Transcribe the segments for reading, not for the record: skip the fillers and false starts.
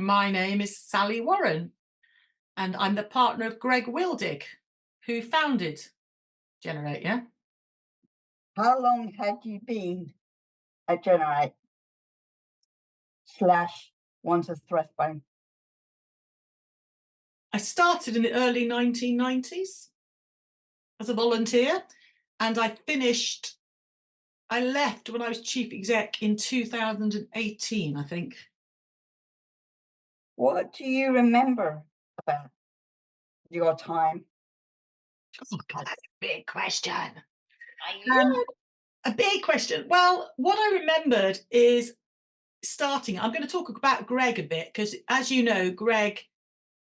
My name is Sally Warren, and I'm the partner of Greg Wildig, who founded Generate, yeah? How long had you been at Generate / Wandsworth Rathbone? I started in the early 1990s as a volunteer, and I left when I was chief exec in 2018, I think. What do you remember about your time? Oh God, that's a big question. Yeah. A big question. Well, what I remembered is starting. I'm going to talk about Greg a bit because, as you know, Greg,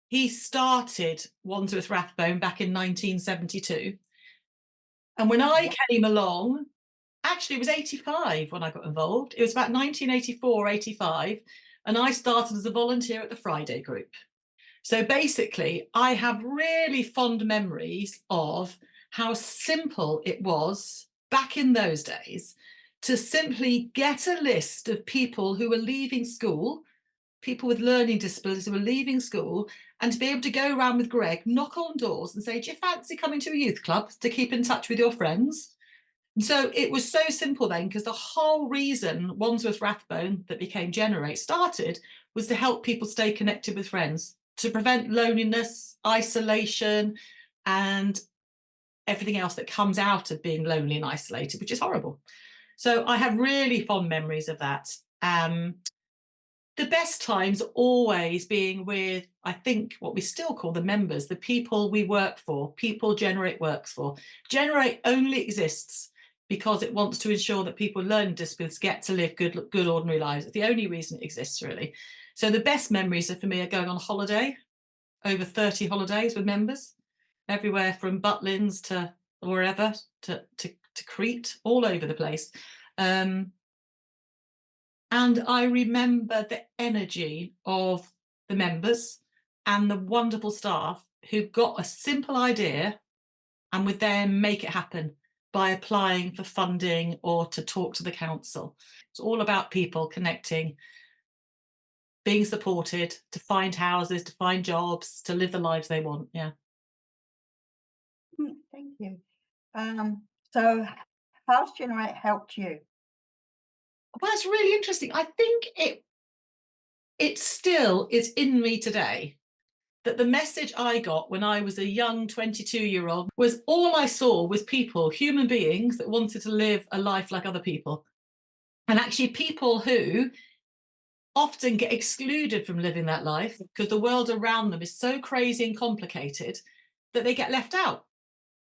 he started Wandsworth Rathbone back in 1972. And when I came along, actually it was 85 when I got involved. It was about 1984, 85. And I started as a volunteer at the Friday group. So basically, I have really fond memories of how simple it was back in those days to simply get a list of people who were leaving school, people with learning disabilities who were leaving school, and to be able to go around with Greg, knock on doors and say, do you fancy coming to a youth club to keep in touch with your friends? And so it was so simple then, because the whole reason Wandsworth Rathbone, that became Generate, started was to help people stay connected with friends, to prevent loneliness, isolation, and everything else that comes out of being lonely and isolated, which is horrible. So I have really fond memories of that. The best times always being with, I think, what we still call the members, the people we work for, people Generate works for. Generate only exists because it wants to ensure that people with learning disabilities get to live good ordinary lives. It's the only reason it exists, really. So the best memories for me are going on holiday, over 30 holidays with members, everywhere from Butlins to wherever, to Crete, all over the place. And I remember the energy of the members and the wonderful staff who got a simple idea and would then make it happen by applying for funding or to talk to the council. It's all about people connecting, being supported, to find houses, to find jobs, to live the lives they want. Yeah. Thank you. So how's Generate helped you? Well, it's really interesting. I think it still is in me today. That the message I got when I was a young 22-year-old was all I saw was people, human beings that wanted to live a life like other people. And actually people who often get excluded from living that life because the world around them is so crazy and complicated that they get left out.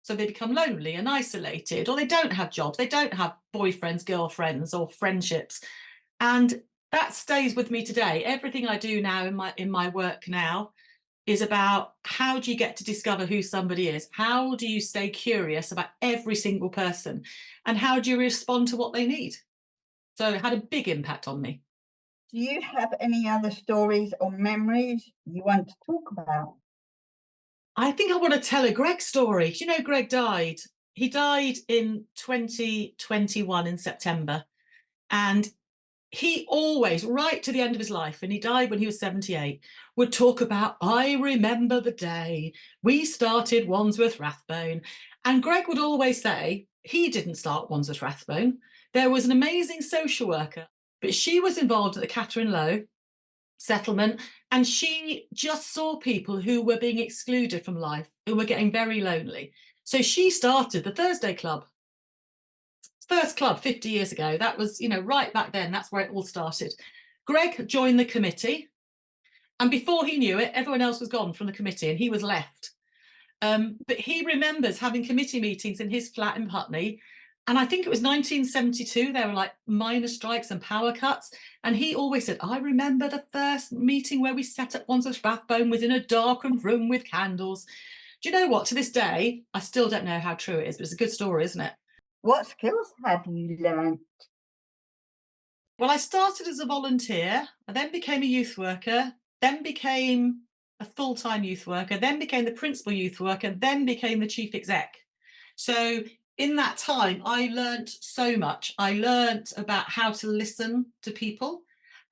So they become lonely and isolated, or they don't have jobs, they don't have boyfriends, girlfriends, or friendships. And that stays with me today. Everything I do now in my work now is about how do you get to discover who somebody is? How do you stay curious about every single person? And how do you respond to what they need? So it had a big impact on me. Do you have any other stories or memories you want to talk about? I think I want to tell a Greg story. Do you know Greg died? He died in 2021 in September. And he always, right to the end of his life, and he died when he was 78, would talk about, I remember the day we started Wandsworth Rathbone. And Greg would always say, he didn't start Wandsworth Rathbone. There was an amazing social worker, but she was involved at the Catherine Lowe settlement, and she just saw people who were being excluded from life, who were getting very lonely. So she started the Thursday Club. First club 50 years ago. That was, right back then, that's where it all started. Greg joined the committee, and before he knew it, everyone else was gone from the committee and he was left. But he remembers having committee meetings in his flat in Putney, and I think it was 1972, there were like minor strikes and power cuts, and he always said, I remember the first meeting where we sat at Wandsworth Rathbone was in a darkened room with candles. Do you know what? To this day, I still don't know how true it is, but it's a good story, isn't it? What skills have you learned? Well, I started as a volunteer, I then became a youth worker, then became a full-time youth worker, then became the principal youth worker, then became the chief exec. So in that time, I learnt so much. I learnt about how to listen to people,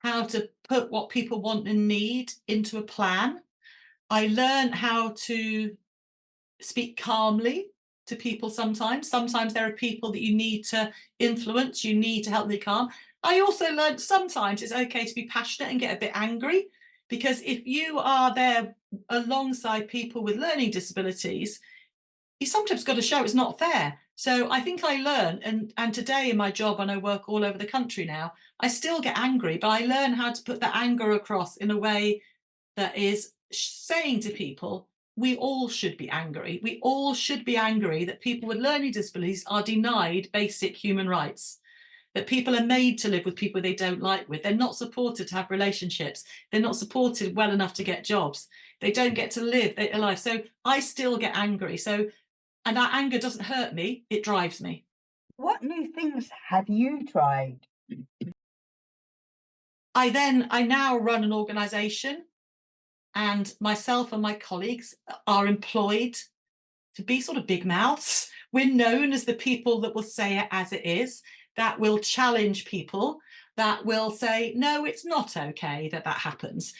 how to put what people want and need into a plan. I learned how to speak calmly to people sometimes. Sometimes there are people that you need to influence, you need to help them calm. I also learned sometimes it's okay to be passionate and get a bit angry, because if you are there alongside people with learning disabilities, you sometimes got to show it's not fair. So I think I learn, and today in my job, and I work all over the country now, I still get angry, but I learn how to put that anger across in a way that is saying to people, we all should be angry. We all should be angry that people with learning disabilities are denied basic human rights, that people are made to live with people they don't like with. They're not supported to have relationships. They're not supported well enough to get jobs. They don't get to live their life. So I still get angry. So, and that anger doesn't hurt me, it drives me. What new things have you tried? I now run an organization, and myself and my colleagues are employed to be sort of big mouths. We're known as the people that will say it as it is, that will challenge people, that will say, no, it's not okay that that happens.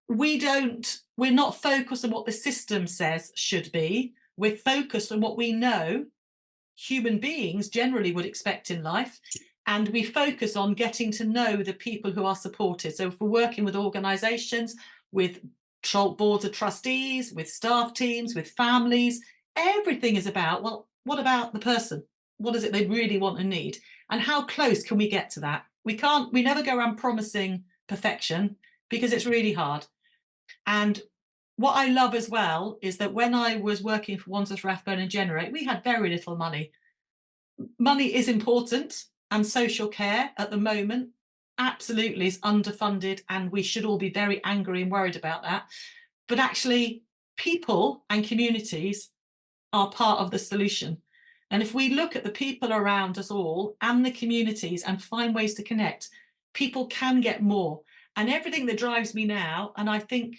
We're not focused on what the system says should be. We're focused on what we know human beings generally would expect in life. And we focus on getting to know the people who are supported. So if we're working with organisations, with boards of trustees, with staff teams, with families, everything is about, well, what about the person? What is it they really want and need? And how close can we get to that? We never go around promising perfection, because it's really hard. And what I love as well is that when I was working for Wandsworth, Rathbone and Generate, we had very little money. Money is important, and social care at the moment absolutely is underfunded, and we should all be very angry and worried about that. But actually, people and communities are part of the solution. And if we look at the people around us all and the communities and find ways to connect, people can get more. And everything that drives me now, and I think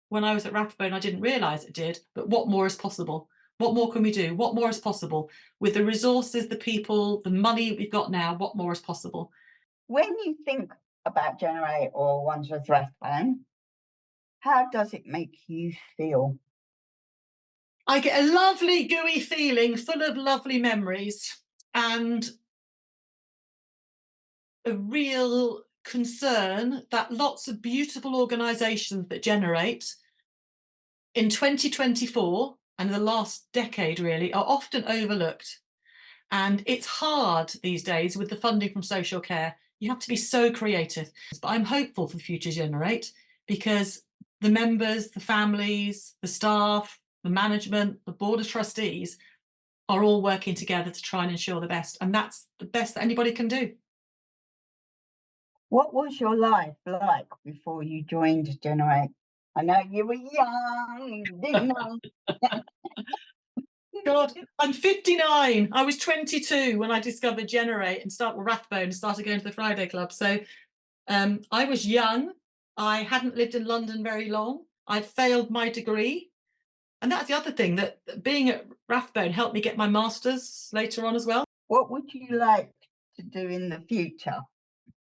when I was at Rathbone, I didn't realise it did, but what more is possible? What more can we do? What more is possible? With the resources, the people, the money we've got now, what more is possible? When you think about Generate or Wandsworth Rathbone, how does it make you feel? I get a lovely, gooey feeling full of lovely memories, and a real concern that lots of beautiful organisations that generate in 2024 and the last decade really are often overlooked. And it's hard these days with the funding from social care. You have to be so creative. But I'm hopeful for Future Generate, because the members, the families, the staff, the management, the board of trustees are all working together to try and ensure the best. And that's the best that anybody can do. What was your life like before you joined Generate? I know you were young, you didn't know. God, I'm 59. I was 22 when I discovered Generate and started with Rathbone and started going to the Friday Club. So I was young. I hadn't lived in London very long. I'd failed my degree. And that's the other thing, that being at Rathbone helped me get my master's later on as well. What would you like to do in the future?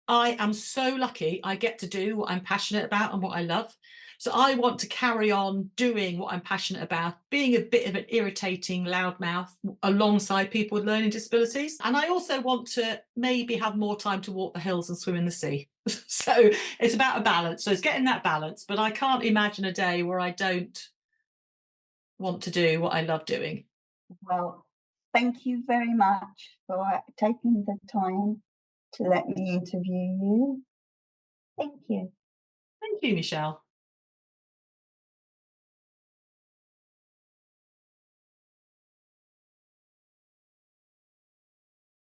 I am so lucky I get to do what I'm passionate about and what I love. So I want to carry on doing what I'm passionate about, being a bit of an irritating loudmouth alongside people with learning disabilities. And I also want to maybe have more time to walk the hills and swim in the sea. So it's about a balance. So it's getting that balance, but I can't imagine a day where I don't want to do what I love doing. Well, thank you very much for taking the time to let me interview you. Thank you. Thank you, Michelle.